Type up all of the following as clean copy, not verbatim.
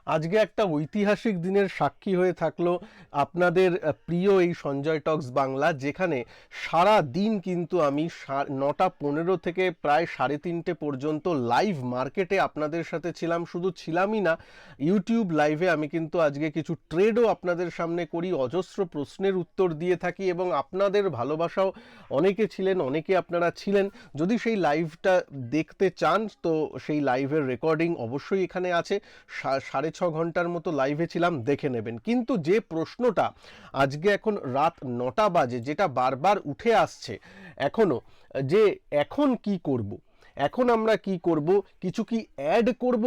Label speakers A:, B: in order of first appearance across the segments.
A: আজকে একটা ঐতিহাসিক দিনের সাক্ষী হয়ে থাকলো আপনাদের প্রিয় এই সঞ্জয় টক্স বাংলা, যেখানে সারা দিন কিন্তু আমি 9:15 থেকে প্রায় 3:30 পর্যন্ত লাইভ মার্কেটে আপনাদের সাথে ছিলাম। শুধু ছিলামই না, ইউটিউব লাইভে আমি কিন্তু আজকে কিছু ট্রেডও আপনাদের সামনে করি, অজস্র প্রশ্নের উত্তর দিয়ে থাকি এবং আপনাদের ভালোবাসাও অনেকে ছিলেন, অনেকে আপনারা ছিলেন। যদি সেই লাইভটা দেখতে চান তো সেই লাইভের রেকর্ডিং অবশ্যই এখানে আছে। 6.5 ঘন্টার মতো লাইভে ছিলাম, দেখে নেবেন। কিন্তু যে প্রশ্নটা আজকে এখন রাত 9টা বাজে, যেটা বারবার উঠে আসছে এখনো, যে এখন কি করব, এখন আমরা কি করব, কিছু কি অ্যাড করব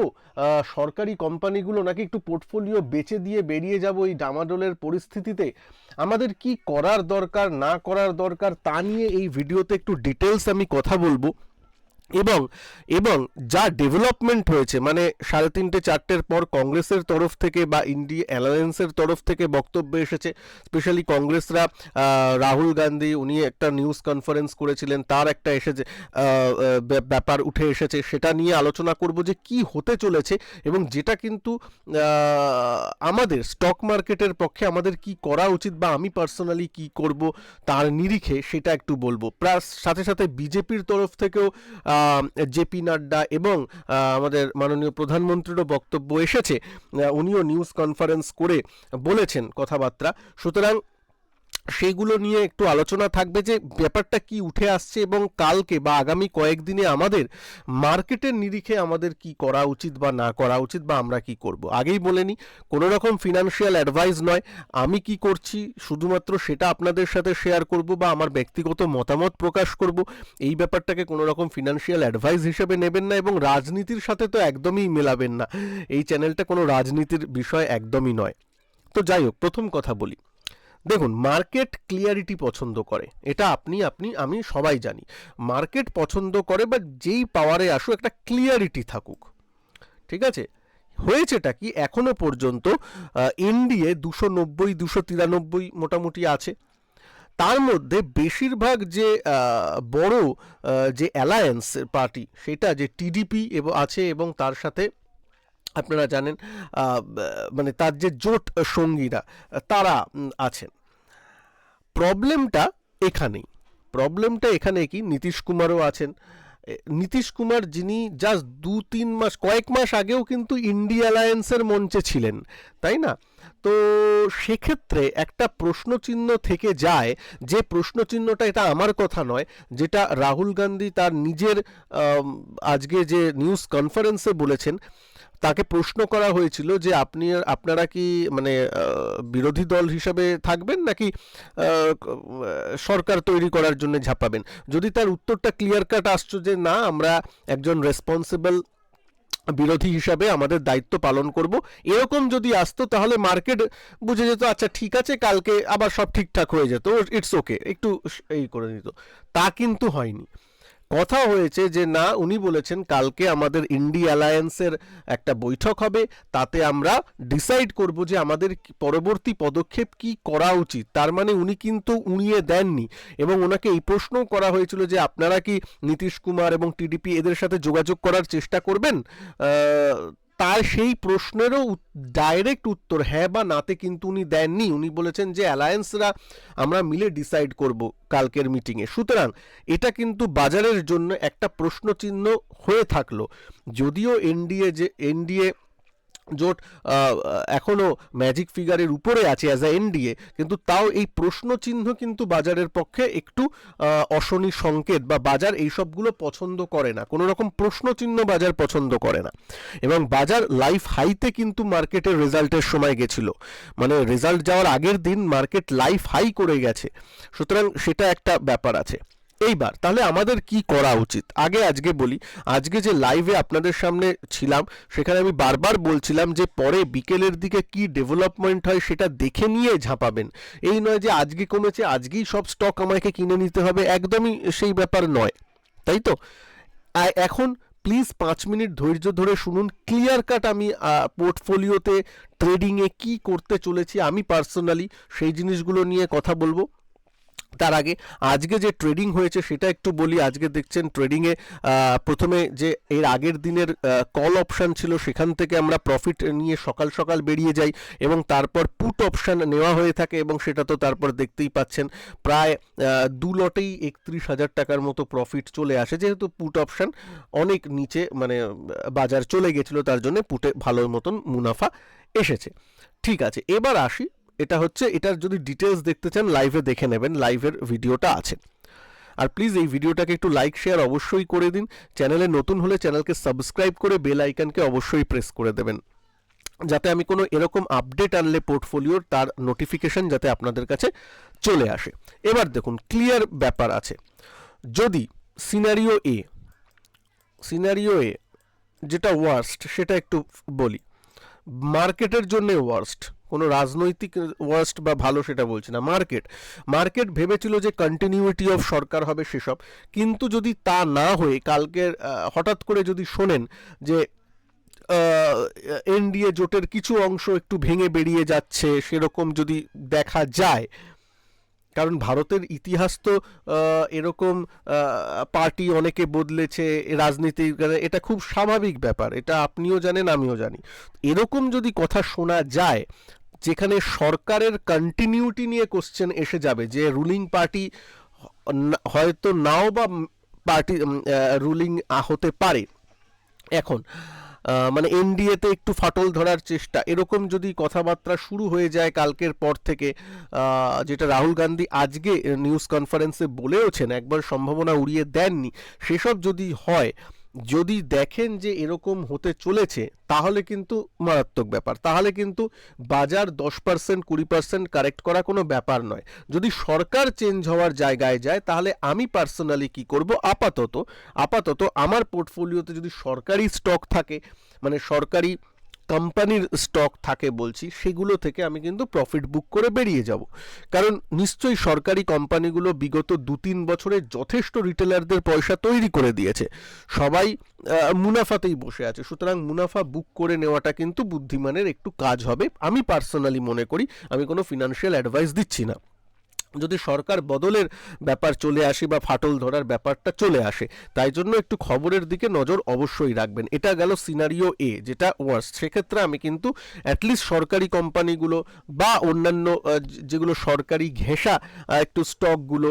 A: সরকারি কোম্পানিগুলো, নাকি একটু পোর্টফোলিও বেচে দিয়ে বেরিয়ে যাব এই ডামাডোলের পরিস্থিতিতে, আমাদের কি করার দরকার না করার দরকার তা নিয়ে এই ভিডিওতে একটু ডিটেলস আমি কথা বলবো। এবং এবং যা ডেভেলপমেন্ট হয়েছে, মানে 3:30-4টের পর কংগ্রেসের তরফ থেকে বা ইন্ডিয়া অ্যালায়েন্সের তরফ থেকে বক্তব্য এসেছে। স্পেশালি কংগ্রেসরা, রাহুল গান্ধী উনি একটা নিউজ কনফারেন্স করেছিলেন, তার একটা এসেছে ব্যাপার উঠে এসেছে, সেটা নিয়ে আলোচনা করব যে কি হতে চলেছে এবং যেটা কিন্তু আমাদের স্টক মার্কেটের পক্ষে আমাদের কি করা উচিত বা আমি পার্সোনালি কি করব তার নিরিখে সেটা একটু বলবো। প্লাস সাথে সাথে বিজেপির তরফ থেকেও জেপি নাড্ডা এবং আমাদের মাননীয় প্রধানমন্ত্রীরও বক্তব্য এসেছে, উনিও নিউজ কনফারেন্স করে বলেছেন কথাবার্তা। সুতরাং সেইগুলো নিয়ে একটু আলোচনা থাকবে যে ব্যাপারটা কি উঠে আসছে এবং কালকে বা আগামী কয়েকদিনে আমাদের মার্কেটের নিরিখে আমাদের কি করা উচিত বা না করা উচিত বা আমরা কি করব। আগেই বলে নিই, কোনো রকম ফিনান্সিয়াল অ্যাডভাইস নয়, আমি কি করছি শুধুমাত্র সেটা আপনাদের সাথে শেয়ার করব বা আমার ব্যক্তিগত মতামত প্রকাশ করব। এই ব্যাপারটাকে কোনো রকম ফিনান্সিয়াল অ্যাডভাইস হিসেবে নেবেন না এবং রাজনীতির সাথে তো একদমই মেলাবেন না। এই চ্যানেলটা কোনো রাজনীতির বিষয় একদমই নয়। তো যাই হোক, প্রথম কথা বলি। দেখুন, মার্কেট ক্লিয়ারিটি পছন্দ করে, এটা আমি সবাই জানি। মার্কেট পছন্দ করে বা যেই পাওয়ারে আসুক একটা ক্লিয়ারিটি থাকুক, ঠিক আছে। হয়েছেটা কি, এখনো পর্যন্ত এনডিএ 290-293 মোটামুটি আছে। তার মধ্যে বেশিরভাগ যে বড় যে অ্যালায়েন্স পার্টি, সেটা যে টিডিপি আছে এবং তার সাথে আপনারা জানেন মানে তার যে জোট সঙ্গীরা তারা আছেন। প্রবলেমটা এখানেই, প্রবলেমটা এখানে কি, নীতিশ কুমারও আছেন। নীতিশ কুমার যিনি জাস্ট 2-3 মাস, কয়েক মাস আগেও কিন্তু ইন্ডিয়া অ্যালায়েন্সের মঞ্চে ছিলেন, তাই না? তো সেক্ষেত্রে একটা প্রশ্নচিহ্ন থেকে যায়, যে প্রশ্নচিহ্নটা, এটা আমার কথা নয়, যেটা রাহুল গান্ধী তার নিজের আজকে যে নিউজ কনফারেন্সে বলেছেন। তাকে প্রশ্ন করা হয়েছিল যে আপনারা কি মানে বিরোধী দল হিসাবে থাকবেন নাকি সরকার তৈরি করার জন্য ঝাঁপাবেন। যদি তার উত্তরটা ক্লিয়ার কাট আসতো যে না, আমরা একজন রেসপন্সিবল বিরোধী হিসাবে আমাদের দায়িত্ব পালন করব, এরকম যদি আসতো তাহলে মার্কেট বুঝে যেত আচ্ছা ঠিক আছে, কালকে আবার সব ঠিকঠাক হয়ে যেত, ইটস ওকে, একটু এই করে দিত। তা কিন্তু হয়নি। কথা হয়েছে যে না, উনি বলেছেন কালকে আমাদের ইন্ডিয়া অ্যালায়েন্সের একটা বৈঠক হবে, তাতে আমরা ডিসাইড করব যে আমাদের পরবর্তী পদক্ষেপ কি করা উচিত। তার মানে উনি কিন্তু উড়িয়ে দেননি এবং ওনাকে এই প্রশ্নও করা হয়েছিল যে আপনারা কি নীতিশ কুমার এবং টিডিপি এদের সাথে যোগাযোগ করার চেষ্টা করবেন। তার সেই প্রশ্নেরও ডাইরেক্ট উত্তর হ্যাঁ বা নাতে কিন্তু উনি দেননি। উনি বলেছেন যে অ্যালায়েন্সরা আমরা মিলে ডিসাইড করব কালকের মিটিংয়ে। সুতরাং এটা কিন্তু বাজারের জন্য একটা প্রশ্নচিহ্ন হয়ে থাকলো। যদিও এনডিএ জোট এখনো ম্যাজিক ফিগারের উপরে আছে অ্যাজ আ এনডিএ, কিন্তু তাও এই প্রশ্নচিহ্ন কিন্তু বাজারের পক্ষে একটু অশনি সংকেত, বা বাজার এই সবগুলো পছন্দ করে না, কোনো রকম প্রশ্নচিহ্ন বাজার পছন্দ করে না। এবং বাজার লাইফ হাইতে কিন্তু মার্কেটের রেজাল্টের সময় গেছিল, মানে রেজাল্ট যাওয়ার আগের দিন মার্কেট লাইফ হাই করে গেছে। সুতরাং সেটা একটা ব্যাপার আছে। এইবার তাহলে আমাদের কি করা উচিত, আজকে বলি। আজকে যে লাইভে আপনাদের সামনে ছিলাম, সেখানে আমি বারবার বলছিলাম যে পরে বিকেলের দিকে কি ডেভেলপমেন্ট হয় সেটা দেখে নিয়ে ঝাঁপাবেন। এই নয় যে আজকে কমেছে আজকেই সব স্টক আমাকে কিনে নিতে হবে, একদমই সেই ব্যাপার নয়, তাই তো। এখন প্লিজ 5 মিনিট ধৈর্য ধরে শুনুন, ক্লিয়ার কাট আমি পোর্টফোলিওতে ট্রেডিংয়ে কি করতে চলেছি আমি পার্সোনালি, সেই জিনিসগুলো নিয়ে কথা বলবো। তার আগে আজকে যে ট্রেডিং হয়েছে সেটা একটু বলি। আজকে দেখছেন ট্রেডিংয়ে প্রথমে যে এর আগের দিনের কল অপশান ছিল সেখান থেকে আমরা প্রফিট নিয়ে সকাল সকাল বেরিয়ে যাই এবং তারপর পুট অপশান নেওয়া হয়ে থাকে এবং সেটা তো তারপর দেখতেই পাচ্ছেন প্রায় দু লটেই 31,000 টাকার মতো প্রফিট চলে আসে, যেহেতু পুট অপশান অনেক নিচে মানে বাজার চলে গেছিলো, তার জন্য পুটে ভালো মতন মুনাফা এসেছে। ঠিক আছে, এবার আসি, এটা হচ্ছে, এটার যদি ডিটেলস দেখতে চান লাইভে দেখে নেবেন, লাইভের ভিডিওটা আছে। আর প্লিজ এই ভিডিওটাকে একটু লাইক শেয়ার অবশ্যই করে দিন। চ্যানেলে নতুন হলে চ্যানেলকে সাবস্ক্রাইব করে বেল আইকনকে অবশ্যই প্রেস করে দেবেন, যাতে আমি কোনো এরকম আপডেট আনলে পোর্টফোলিওর তার নোটিফিকেশন যাতে আপনাদের কাছে চলে আসে। এবার দেখুন ক্লিয়ার ব্যাপার আছে। যদি সিনারিও এ যেটা ওয়ার্স্ট সেটা একটু বলি, মার্কেটের জন্য ওয়ার্স্ট, কোনো রাজনৈতিক ওয়ার্স্ট বা ভালো সেটা বলছি না, মার্কেট ভেবেছিল যে কন্টিনিউটি অফ সরকার হবে সেসব, কিন্তু যদি তা না হয়ে কালকের হঠাৎ করে যদি শোনেন যে এনডিএ জোটের কিছু অংশ একটু ভেঙে বেরিয়ে যাচ্ছে, সেরকম যদি দেখা যায়, কারণ ভারতের ইতিহাস তো এরকম পার্টি অনেকে বদলেছে, রাজনীতি, এটা খুব স্বাভাবিক ব্যাপার, এটা আপনিও জানেন আমিও জানি। এরকম যদি কথা শোনা যায় যেখানে সরকারের কন্টিনিউটি নিয়ে কোশ্চেন এসে যাবে, যে রুলিং পার্টি হয়তো নাও বা পার্টি রুলিং হতে পারে এখন, মানে এনডিএতে একটু ফাটল ধরার চেষ্টা, এরকম যদি কথাবার্তা শুরু হয়ে যায় কালকের পর থেকে, যেটা রাহুল গান্ধী আজকে নিউজ কনফারেন্সে বলেওছেন, একবার সম্ভাবনা উড়িয়ে দেননি, সেসব যদি হয়, যদি দেখেন যে এরকম হতে চলেছে, তাহলে কিন্তু মারাত্মক ব্যাপার, তাহলে কিন্তু বাজার 10% 20% কারেক্ট করা কোনো ব্যাপার নয়। যদি সরকার চেঞ্জ হওয়ার জায়গায় যায়, তাহলে আমি পার্সোনালি কি করব, আপাতত আমার পোর্টফোলিওতে যদি সরকারি স্টক থাকে, মানে সরকারি কোম্পানির স্টক থাকে বলছি, সেগুলো থেকে আমি কিন্তু প্রফিট বুক করে বেরিয়ে যাব। কারণ নিশ্চয়ই সরকারি কোম্পানিগুলো বিগত 2-3 বছরে যথেষ্ট রিটেলারদের পয়সা তৈরি করে দিয়েছে, সবাই মুনাফাতেই বসে আছে, সুতরাং মুনাফা বুক করে নেওয়াটা কিন্তু বুদ্ধিমানের একটু কাজ হবে, আমি পার্সোনালি মনে করি। আমি কোনো ফিনান্সিয়াল অ্যাডভাইস দিচ্ছি না। যদি সরকার বদলের ব্যাপার চলে আসে বা ফাটল ধরার ব্যাপারটা চলে আসে, তাই জন্য একটু খবরের দিকে নজর অবশ্যই রাখবেন। এটা গেল সিনারিও এ, যেটা ওয়ার্স্ট। সেক্ষেত্রে আমি কিন্তু অ্যাটলিস্ট সরকারি কোম্পানিগুলো বা অন্যান্য যেগুলো সরকারি ঘেঁষা একটু স্টকগুলো,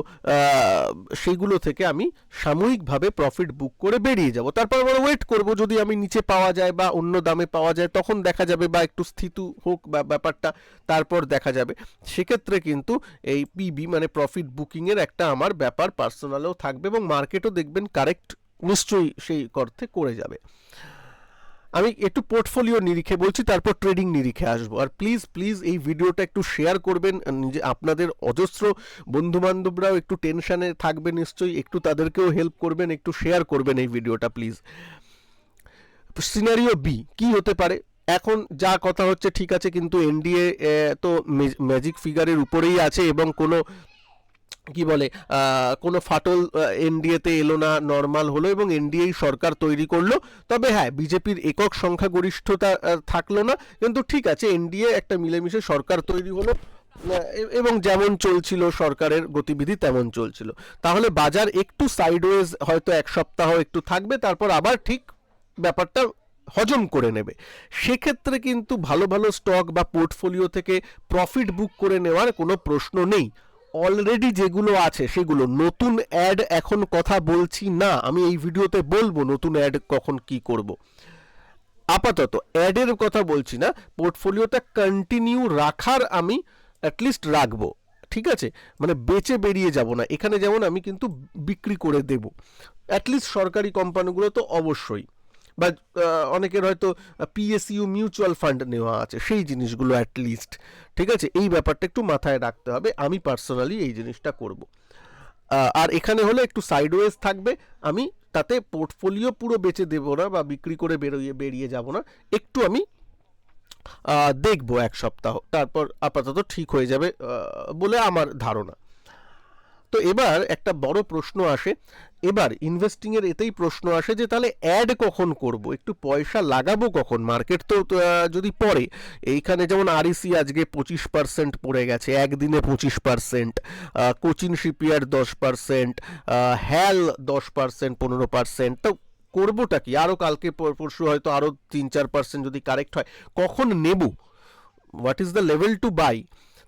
A: সেইগুলো থেকে আমি সাময়িকভাবে প্রফিট বুক করে বেরিয়ে যাব। তারপর আমরা ওয়েট করব, যদি আমি নিচে পাওয়া যায় বা অন্য দামে পাওয়া যায় তখন দেখা যাবে, বা একটু স্থিতি হোক বা ব্যাপারটা, তারপর দেখা যাবে। সেক্ষেত্রে কিন্তু এই পিবি মানে প্রফিট বুকিংয়ের একটা আমার ব্যাপার পার্সোনালেও থাকবে এবং মার্কেটও দেখবেন কারেক্ট নিশ্চয়ই সেই অর্থে করে যাবে। আমি একটু পোর্টফোলিও নিরিখে বলছি, তারপর ট্রেডিং নিরিখে আসবো। আর প্লিজ এই ভিডিওটা একটু শেয়ার করবেন, নিজে আপনাদের অজস্র বন্ধুবান্ধবরাও একটু টেনশানে থাকবে নিশ্চয়ই, একটু তাদেরকেও হেল্প করবেন, একটু শেয়ার করবেন এই ভিডিওটা প্লিজ। সিনারিও বি কি হতে পারে? এখন যা কথা হচ্ছে ঠিক আছে, কিন্তু এনডিএ তো ম্যাজিক ফিগারের উপরেই আছে এবং কোনো কি বলে কোনো ফাটল এনডিএতে এলো না, নর্মাল হলো এবং এনডিএই সরকার তৈরি করলো। তবে হ্যাঁ, বিজেপির একক সংখ্যাগরিষ্ঠতা থাকলো না, কিন্তু ঠিক আছে, এনডিএ একটা মিলেমিশে সরকার তৈরি হলো এবং যেমন চলছিল সরকারের গতিবিধি তেমন চলছিল। তাহলে বাজার একটু সাইডওয়েজ হয়তো এক সপ্তাহ একটু থাকবে, তারপর আবার ঠিক ব্যাপারটা হজম করে নেবে। সেক্ষেত্রে কিন্তু ভালো ভালো স্টক বা পোর্টফোলিও থেকে প্রফিট বুক করে নেওয়ার কোনো প্রশ্ন নেই। অলরেডি যেগুলো আছে সেগুলো, নতুন অ্যাড এখন কথা বলছি না, আমি এই ভিডিওতে বলবো নতুন অ্যাড কখন কি করব। আপাতত অ্যাডের কথা বলছি না, পোর্টফোলিওটা কন্টিনিউ রাখার আমি অ্যাটলিস্ট রাখবো, ঠিক আছে, মানে বেচে বেরিয়ে যাব না। এখানে যেমন আমি কিন্তু বিক্রি করে দেব অ্যাটলিস্ট সরকারি কোম্পানিগুলো তো অবশ্যই, বা অনেকের হয়তো পিএসইউ মিউচুয়াল ফান্ড নেওয়া আছে, সেই জিনিসগুলো অ্যাটলিস্ট, ঠিক আছে, এই ব্যাপারটা একটু মাথায় রাখতে হবে। আমি পার্সোনালি এই জিনিসটা করব। আর এখানে হলে একটু সাইডওয়েজ থাকবে, আমি তাতে পোর্টফোলিও পুরো বেচে দেবো না বা বিক্রি করে বেরিয়ে যাব না, একটু আমি দেখবো এক সপ্তাহ, তারপর আপাতত ঠিক হয়ে যাবে বলে আমার ধারণা। তো এবার একটা বড় প্রশ্ন আসে, এবার ইনভেস্টিং এর এতেই প্রশ্ন আসে যে তাহলে অ্যাড কখন করব, একটু পয়সা লাগাবো কখন? মার্কেট তো যদি পড়ে, এইখানে যেমন আরইসি আজকে 25% পড়ে গেছে একদিনে, 25%, কোচিন শিপইয়ার্ড 10%, হ্যাল 10%, 15%, তো করবোটা কি? আরও কালকে পরশু হয়তো আরও 3-4% যদি কারেক্ট হয়, কখন নেব? What is the level to buy?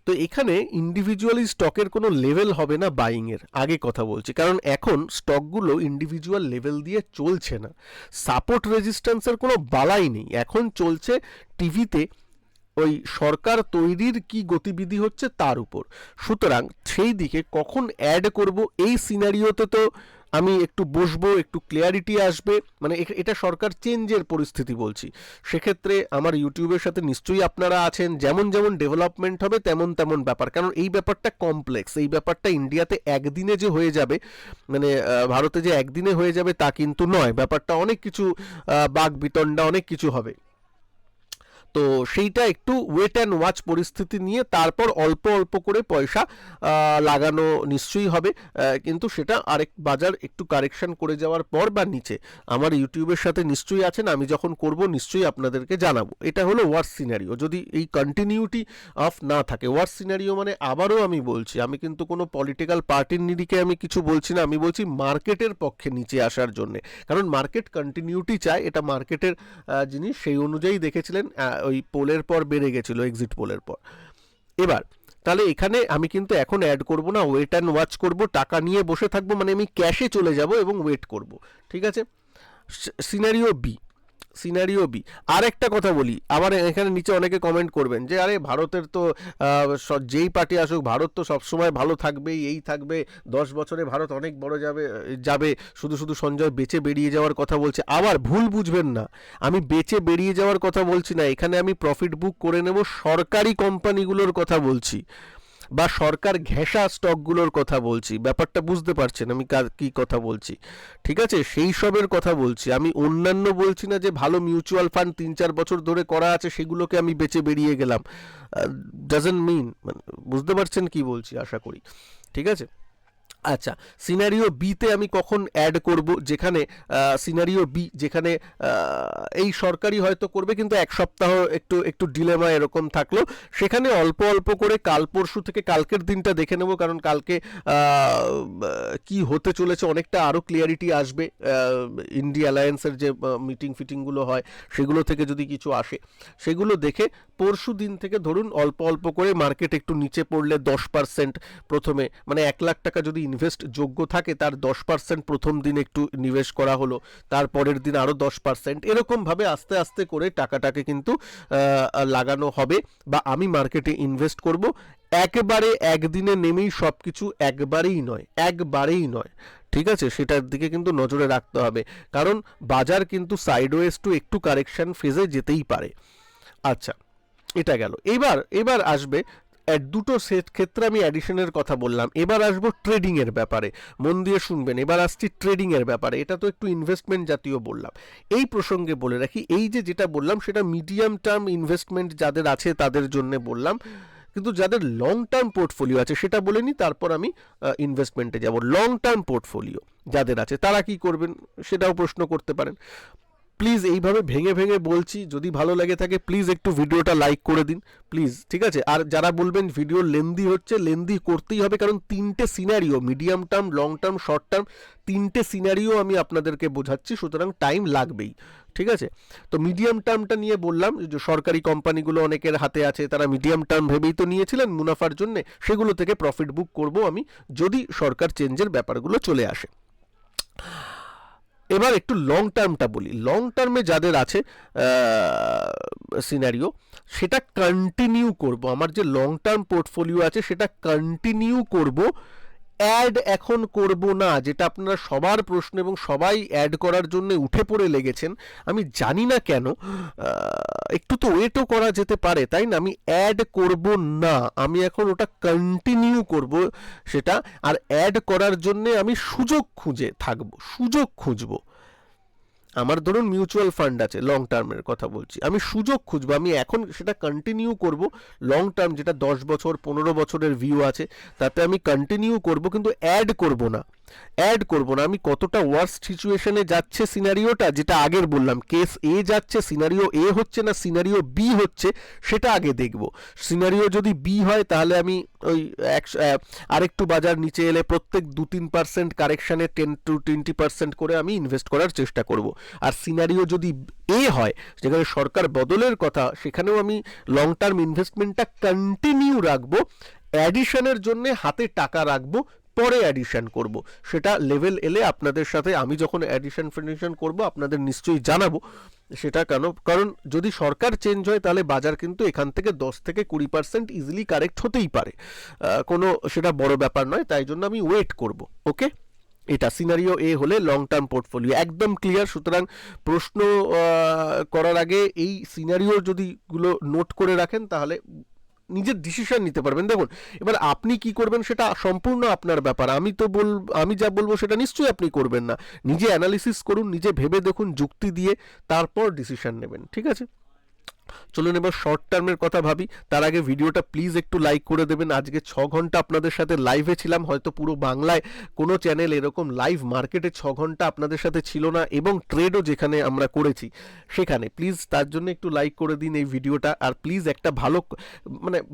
A: তো এখানে ইন্ডিভিজুয়ালি স্টকের কোনো লেভেল হবে না বাইং এর, আগে কথা বলছি, কারণ এখন স্টকগুলো ইন্ডিভিজুয়াল লেভেল দিয়ে চলছে না, সাপোর্ট রেজিস্ট্যান্সের কোনো বালাই নেই, এখন চলছে টিভিতে ওই সরকার তৈরির কি গতিবিধি হচ্ছে তার উপর। সুতরাং সেই দিকে কখন অ্যাড করব, এই সিনারিওতে তো আমি একটু বসবো, একটু ক্লিয়ারিটি আসবে, মানে এটা সরকার চেঞ্জের পরিস্থিতি বলছি, সেক্ষেত্রে আমার ইউটিউবের সাথে নিশ্চয়ই আপনারা আছেন, যেমন যেমন ডেভেলপমেন্ট হবে তেমন তেমন ব্যাপার, কারণ এই ব্যাপারটা কমপ্লেক্স, এই ব্যাপারটা ইন্ডিয়াতে একদিনে যে হয়ে যাবে, মানে ভারতে যে একদিনে হয়ে যাবে তা কিন্তু নয়, ব্যাপারটা অনেক কিছু বাক বিতণ্ডা অনেক কিছু হবে। তো সেইটা একটু ওয়েট অ্যান্ড ওয়াচ পরিস্থিতি নিয়ে তারপর অল্প অল্প করে পয়সা লাগানো নিশ্চয়ই হবে, কিন্তু সেটা আরেক বাজার একটু কারেকশন করে যাওয়ার পর বা নিচে আমার ইউটিউবের সাথে নিশ্চয়ই আছেন, আমি যখন করব নিশ্চয়ই আপনাদেরকে জানাবো। এটা হলো ওয়ার্স সিনারিও, যদি এই কন্টিনিউটি অফ না থাকে। ওয়ার্স সিনারিও মানে আবারও আমি বলছি, আমি কিন্তু কোনো পলিটিক্যাল পার্টির নিরিখে আমি কিছু বলছি না, আমি বলছি মার্কেটের পক্ষে নিচে আসার জন্য, কারণ মার্কেট কন্টিনিউটি চায়, এটা মার্কেটের জিনিস, সেই অনুযায়ী দেখেছিলেন ওই পোলের পর বেড়ে গেছিল, এক্সিট পোলের পর। এবার তাহলে এখানে আমি কিন্তু এখন অ্যাড করব না, ওয়েট অ্যান্ড ওয়াচ করব, টাকা নিয়ে বসে থাকবো, মানে আমি ক্যাশে চলে যাব এবং ওয়েট করব, ঠিক আছে। Scenario B, scenario B. আর একটা কথা বলি, আবার এখানে নিচে অনেকে কমেন্ট করবেন যে আরে ভারতের তো যেই পার্টি আসুক ভারত তো সবসময় ভালো থাকবেই, এই থাকবে, 10 বছরে ভারত অনেক বড় যাবে যাবে, শুধু শুধু সঞ্জয় বেঁচে বেরিয়ে যাওয়ার কথা বলছে। আবার ভুল বুঝবেন না, আমি বেঁচে বেরিয়ে যাওয়ার কথা বলছি না, এখানে আমি প্রফিট বুক করে নেব সরকারি কোম্পানিগুলোর কথা বলছি, বা সরকার ঘেঁষা স্টকগুলোর কথা বলছি, ব্যাপারটা বুঝতে পারছেন আমি কি কথা বলছি, ঠিক আছে, সেই সবের কথা বলছি। আমি অন্যান্য বলছি না যে ভালো মিউচুয়াল ফান্ড 3-4 বছর ধরে করা আছে সেগুলোকে আমি বেচে বেরিয়ে গেলাম, ডাজন্ট মিন, মানে বুঝতে পারছেন কি বলছি আশা করি, ঠিক আছে। আচ্ছা, সিনারিও বিতে আমি কখন অ্যাড করব, যেখানে সিনারিও বি যেখানে এই সরকারি হয়তো করবে কিন্তু এক সপ্তাহ একটু একটু ডিলেমা এরকম থাকলো, সেখানে অল্প অল্প করে কাল পরশু থেকে, কালকের দিনটা দেখে নেব, কারণ কালকে কি হতে চলেছে অনেকটা আরও ক্লিয়ারিটি আসবে, ইন্ডিয়া অ্যালায়েন্সের যে মিটিং ফিটিংগুলো হয় সেগুলো থেকে যদি কিছু আসে, সেগুলো দেখে পরশু দিন থেকে ধরুন অল্প অল্প করে মার্কেট একটু নিচে পড়লে 10% প্রথমে, মানে 1 লাখ টাকা যদি ইনভেস্ট যোগ্য থাকে তার 10% প্রথম দিন একটু নিবেশ করা হলো, তারপরের দিন আরও 10%, এরকমভাবে আস্তে আস্তে করে টাকাটাকে কিন্তু লাগানো হবে, বা আমি মার্কেটে ইনভেস্ট করব। একবারে একদিনে নেমেই সব কিছু একবারেই নয়, একবারেই নয়, ঠিক আছে, সেটার দিকে কিন্তু নজরে রাখতে হবে, কারণ বাজার কিন্তু সাইডওয়েজ টু একটু কারেকশন ফেজে যেতেই পারে। আচ্ছা, এটা গেল। এবার আসবে দুটো সেট ক্ষেত্রে আমি অ্যাডিশনের কথা বললাম, এবার আসবো ট্রেডিং এর ব্যাপারে, মন দিয়ে শুনবেন, এবার আসছি ট্রেডিং এর ব্যাপারে। এটা তো একটু ইনভেস্টমেন্ট জাতীয় বললাম, এই প্রসঙ্গে বলে রাখি, এই যেটা বললাম সেটা মিডিয়াম টার্ম ইনভেস্টমেন্ট যাদের আছে তাদের জন্য বললাম, কিন্তু যাদের লং টার্ম পোর্টফোলিও আছে সেটা বলে নি, তারপর আমি ইনভেস্টমেন্টে যাব। লং টার্ম পোর্টফোলিও যাদের আছে তারা কি করবেন সেটাও প্রশ্ন করতে পারেন। প্লিজ এইভাবে ভেঙে ভেঙে বলছি, যদি ভালো লাগে থাকে প্লিজ একটু ভিডিওটা লাইক করে দিন প্লিজ, ঠিক আছে। আর যারা বলবেন ভিডিও লেন্দি হচ্ছে, লেন্দি করতেই হবে, কারণ 3টে scenario, medium term, long term, short term, 3টে সিনারিও আমি আপনাদেরকে বোঝাচ্ছি, সুতরাং টাইম লাগবেই, ঠিক আছে। তো মিডিয়াম টার্মটা নিয়ে বললাম, যে সরকারি কোম্পানিগুলো অনেকের হাতে আছে, তারা মিডিয়াম টার্ম ভেবেই তো নিয়েছিলেন মুনাফার জন্য, সেগুলো থেকে প্রফিট বুক করব আমি, যদি সরকার চেঞ্জের ব্যাপারগুলো চলে আসে। এবার একটু লং টার্মটা বলি, লং টার্মে যাদের আছে সিনারিও, সেটা কন্টিনিউ করব, আমার যে লং টার্ম পোর্টফোলিও আছে সেটা কন্টিনিউ করব, অ্যাড এখন করব না, যেটা আপনারা সবার প্রশ্ন এবং সবাই অ্যাড করার জন্য উঠে পড়ে লেগেছেন, আমি জানি না কেন, একটু তো ওয়েটও করা যেতে পারে তাই না, আমি অ্যাড করব না, আমি এখন ওটা কন্টিনিউ করব সেটা, আর অ্যাড করার জন্য আমি সুযোগ খুঁজে থাকবো, সুযোগ খুঁজবো। আমার ধরুন মিউচুয়াল ফান্ড আছে, লং টার্মের কথা বলছি, আমি সুযোগ খুঁজবো, আমি এখন সেটা কন্টিনিউ করব। লং টার্ম যেটা 10 বছর 15 বছরের ভিউ আছে তাতে আমি কন্টিনিউ করব, কিন্তু অ্যাড করব না। আমি কতটা ওয়ার্স্ট সিচুয়েশনে যাচ্ছে সিনারিওটা, যেটা আগের বললাম, কেস এ যাচ্ছে, সিনারিও এ হচ্ছে না সিনারিও বি হচ্ছে, সেটা আগে দেখব। সিনারিও যদি বি হয় তাহলে আমি ওই আরেকটু বাজার নিচে এলে প্রত্যেক 2-3% কারেকশানে 10-20% করে আমি ইনভেস্ট করার চেষ্টা করব। আর সিনারিও যদি এ হয়, যেখানে সরকার বদলের কথা, সেখানেও আমি লং টার্ম ইনভেস্টমেন্টটা কন্টিনিউ রাখবো, অ্যাডিশনের জন্য হাতে টাকা রাখবো, পরে অ্যাডিশন করব। সেটা লেভেল এলে আপনাদের সাথে, আমি যখন অ্যাডিশন ফিনিশন করব আপনাদের নিশ্চয়ই জানাবো। সেটা কারণ যদি সরকার চেঞ্জ হয় তাহলে বাজার কিন্তু এখান থেকে 10-20% ইজিলি কারেক্ট হতেই পারে, কোনো সেটা বড় ব্যাপার নয়, তাই জন্য আমি ওয়েট করব। ওকে, এটা সিনারিও এ হলে লং টার্ম পোর্টফোলিও একদম ক্লিয়ার। সুতরাং প্রশ্ন করার আগে এই সিনারিও যদি গুলো নোট করে রাখেন তাহলে নিজের ডিসিশন নিতে পারবেন। দেখুন, এবার আপনি কি করবেন সেটা সম্পূর্ণ আপনার ব্যাপার। আমি যা বলবো সেটা নিশ্চয়ই আপনি করবেন না। নিজে অ্যানালিসিস করুন, নিজে ভেবে দেখুন, যুক্তি দিয়ে তারপর ডিসিশন নেবেন। ঠিক আছে, চলুন এবার শর্ট টার্মের কথা ভাবি। তার আগে ভিডিওটা প্লিজ একটু লাইক করে দেবেন। আজকে 6 ঘন্টা আপনাদের সাথে লাইভে ছিলাম, হয়তো পুরো বাংলায় কোনো চ্যানেল এরকম লাইভ মার্কেটে 6 ঘন্টা আপনাদের সাথে ছিল না, এবং ট্রেডও যেখানে আমরা করেছি সেখানে। প্লিজ তার জন্য একটু লাইক করে দিন এই ভিডিওটা, আর প্লিজ একটা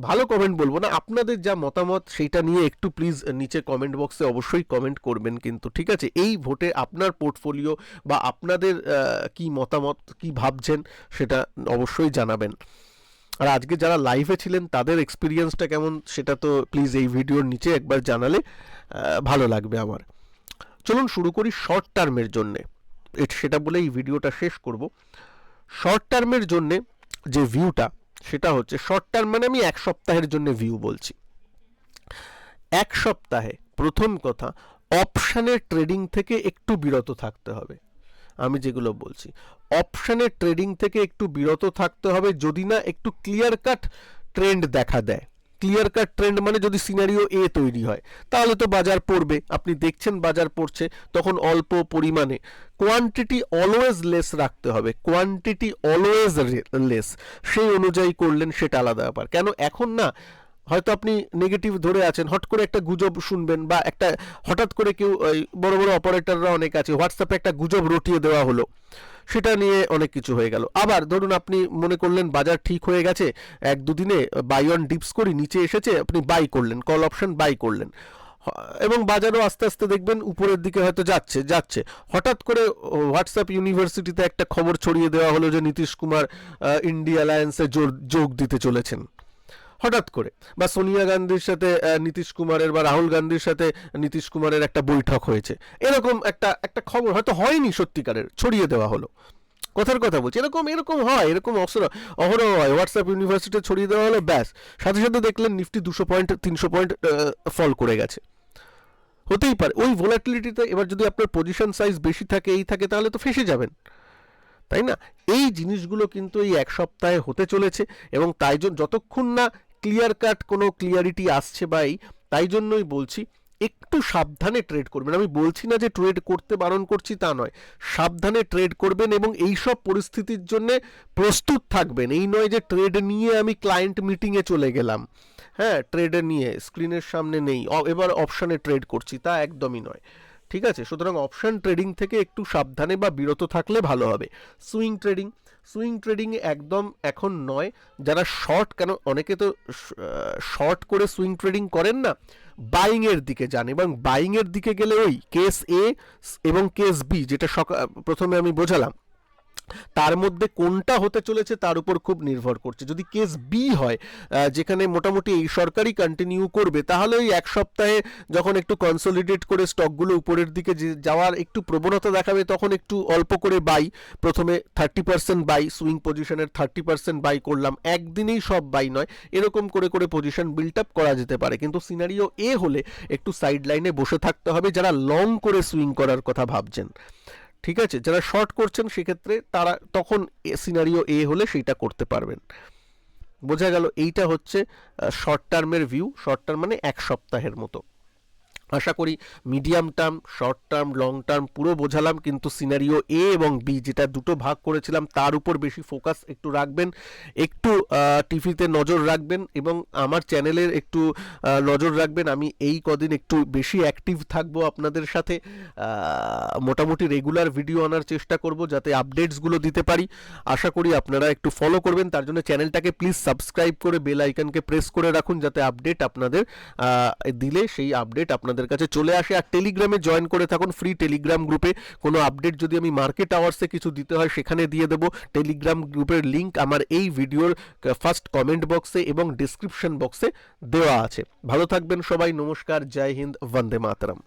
A: ভালো কমেন্ট বলবো না, আপনাদের যা মতামত সেইটা নিয়ে একটু প্লিজ নিচে কমেন্ট বক্সে অবশ্যই কমেন্ট করবেন কিন্তু। ঠিক আছে, এই ভোটে আপনার পোর্টফোলিও বা আপনাদের কি মতামত, কি ভাবছেন সেটা অবশ্যই জানাবেন। আর আজকে যারা লাইভে ছিলেন তাদের এক্সপিরিয়েন্সটা কেমন সেটা তো প্লিজ এই ভিডিওর নিচে একবার জানালে ভালো লাগবে আমার। চলুন শুরু করি শর্ট টার্মের জন্যে, সেটা বলে এই ভিডিওটা শেষ করব। শর্ট টার্মের জন্যে যে ভিউটা, সেটা হচ্ছে, শর্ট টার্ম মানে আমি 1 সপ্তাহের জন্য ভিউ বলছি। 1 সপ্তাহে প্রথম কথা, অপশানের ট্রেডিং থেকে একটু বিরত থাকতে হবে। আমি যেগুলো বলছি, অপশানের ট্রেডিং থেকে একটু বিরত থাকতে হবে, যদি না একটু ক্লিয়ার কাট ট্রেন্ড দেখা দেয়। ক্লিয়ার কাট ট্রেন্ড মানে যদি সিনারিও এ তৈরি হয় তাহলে তো বাজার পড়বে, আপনি দেখছেন বাজার পড়ছে, তখন অল্প পরিমাণে, কোয়ান্টিটি অলওয়েজ লেস রাখতে হবে, কোয়ান্টিটি অলওয়েজ লেস, সেই অনুযায়ী করলেন সেটা আলাদা ব্যাপার। কেন এখন না, হয়তো আপনি নেগেটিভ ধরে আছেন, হট করে একটা গুজব শুনবেন, বা একটা হঠাৎ করে কেউ, বড় বড় অপারেটররা অনেক আছে, হোয়াটসঅ্যাপে একটা গুজব রটিয়ে দেওয়া হলো, সেটা নিয়ে অনেক কিছু হয়ে গেল। আবার ধরুন আপনি মনে করলেন বাজার ঠিক হয়ে গেছে, 1-2 দিনে বাই অন ডিপস করি নিচে এসেছে, আপনি বাই করলেন, কল অপশন বাই করলেন, এবং বাজারও আস্তে আস্তে দেখবেন উপরের দিকে হয়তো যাচ্ছে। হঠাৎ করে হোয়াটসঅ্যাপ ইউনিভার্সিটিতে একটা খবর ছড়িয়ে দেওয়া হলো যে নীতিশ কুমার ইন্ডিয়া অ্যালায়েন্সে যোগ দিতে চলেছেন, হঠাৎ করে। বা সোনিয়া গান্ধীর সাথে নীতিশ কুমারের, বা রাহুল গান্ধীর সাথে নীতিশ কুমারের একটা বৈঠক হয়েছে, এরকম একটা খবর হয়তো হয়নি সত্যিকারের, ছড়িয়ে দেওয়া হলো। কথার কথা বলছি, এরকম হয়, এরকম অহরহ হয়। হোয়াটসঅ্যাপ ইউনিভার্সিটি ছড়িয়ে দেওয়া হলো, ব্যাস, সাথে সাথে দেখলেন নিফটি 200 পয়েন্ট 300 পয়েন্ট ফল করে গেছে। হতেই পারে ওই ভোলাটিলিটিতে। এবার যদি আপনার পজিশন সাইজ বেশি থাকে, এই থাকে, তাহলে তো ফেসে যাবেন, তাই না? এই জিনিসগুলো কিন্তু এই 1 সপ্তাহে হতে চলেছে, এবং তাই জন্য যতক্ষণ না ক্লিয়ার কাট কোনো ক্লিয়ারিটি আসছে, তাই জন্যই বলছি একটু সাবধানে ট্রেড করবেন। আমি বলছি না যে ট্রেড করতে বারণ করছি, তা নয়, সাবধানে ট্রেড করবেন এবং এই সব পরিস্থিতির জন্য প্রস্তুত থাকবেন। এই নয় যে ট্রেড নিয়ে আমি ক্লায়েন্ট মিটিংয়ে চলে গেলাম, হ্যাঁ, ট্রেডে নিয়ে স্ক্রিনের সামনে নেই, এবার অপশানে ট্রেড করছি, তা একদমই নয়। ঠিক আছে, সুতরাং অপশন ট্রেডিং থেকে একটু সাবধানে বা বিরত থাকলে ভালো হবে। সুইং ট্রেডিং একদম এখন নয়। যারা শর্ট, কেন অনেকে তো শর্ট করে সুইং ট্রেডিং করেন না, বাইংয়ের দিকে যান, এবং বাইংয়ের দিকে গেলে ওই কেস এ এবং কেস বি, যেটা প্রথমে আমি বোঝালাম, তার মধ্যে কোনটা হতে চলেছে তার উপর খুব নির্ভর করছে। যদি কেস বি হয়, যেখানে মোটামুটি এই সরকারই কন্টিনিউ করবে, তাহলে ওই 1 সপ্তাহে যখন একটু কনসলিডেট করে স্টকগুলো উপরের দিকে যাওয়ার একটু প্রবণতা দেখাবে, তখন একটু অল্প করে বাই, প্রথমে 30% বাই, সুইং পজিশনের 30% বাই করলাম, একদিনেই সব বাই নয়, এরকম করে করে পজিশন বিল্ড আপ করা যেতে পারে। কিন্তু সিনারিও এ হলে একটু সাইড লাইনে বসে থাকতে হবে যারা লং করে সুইং করার কথা ভাবছেন। ঠিক আছে, যারা শর্ট করছেন সেক্ষেত্রে তারা তখন সিনারিও এ হলে সেইটা করতে পারবেন। বোঝা গেল? এইটা হচ্ছে শর্ট টার্মের ভিউ। শর্ট টার্ম মানে 1 সপ্তাহের মতো। আশা করি medium term, short term, long term পুরো বোঝালাম, কিন্তু সিনারিও এ এবং বি যেটা দুটো ভাগ করেছিলাম তার উপর বেশি ফোকাস একটু রাখবেন, একটু টিভিতে নজর রাখবেন এবং আমার চ্যানেলের একটু নজর রাখবেন। আমি এই কদিন একটু বেশি অ্যাক্টিভ থাকবো আপনাদের সাথে, মোটামুটি রেগুলার ভিডিও আনার চেষ্টা করব যাতে আপডেটসগুলো দিতে পারি। আশা করি আপনারা একটু ফলো করবেন, তার জন্য চ্যানেলটাকে প্লিজ সাবস্ক্রাইব করে বেল আইকনকে প্রেস করে রাখুন যাতে আপডেট আপনাদের দিলে সেই আপডেট আপনাদের কাছে চলে আসে। আর টেলিগ্রামে জয়েন করে থাকুন, ফ্রি টেলিগ্রাম গ্রুপে। কোনো আপডেট যদি আমি মার্কেট আওয়ার্সে কিছু দিতে হয় সেখানে দিয়ে দেবো। টেলিগ্রাম গ্রুপের লিঙ্ক আমার এই ভিডিওর ফার্স্ট কমেন্ট বক্সে এবং ডিসক্রিপশন বক্সে দেওয়া আছে। ভালো থাকবেন সবাই, নমস্কার, জয় হিন্দ, বন্দে মাতরম।